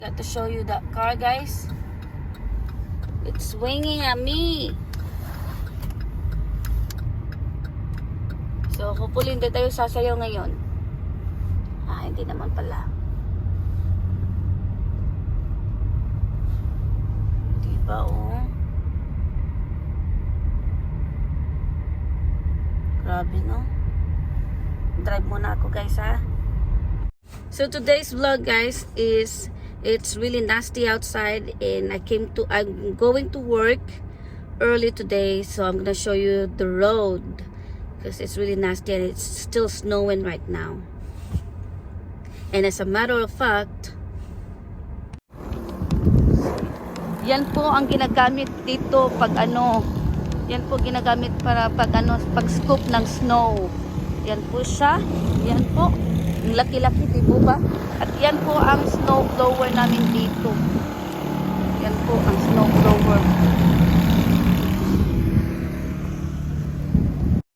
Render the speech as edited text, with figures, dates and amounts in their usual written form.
Got to show you that car, guys. It's swinging at me. So, hopefully hindi tayo sasayaw ngayon. Hindi naman pala. Diba, oh? Grabe, no? Drive muna ako, guys, ha? So, today's vlog, guys, is it's really nasty outside and I'm going to work early today, so I'm gonna show you the road because it's really nasty and it's still snowing right now. And as a matter of fact, yan po ang ginagamit dito pag yan po ginagamit para pag scoop ng snow. Yan po siya. Yan po. Yung laki-laki, di po ba? At yan po ang snow blower namin dito.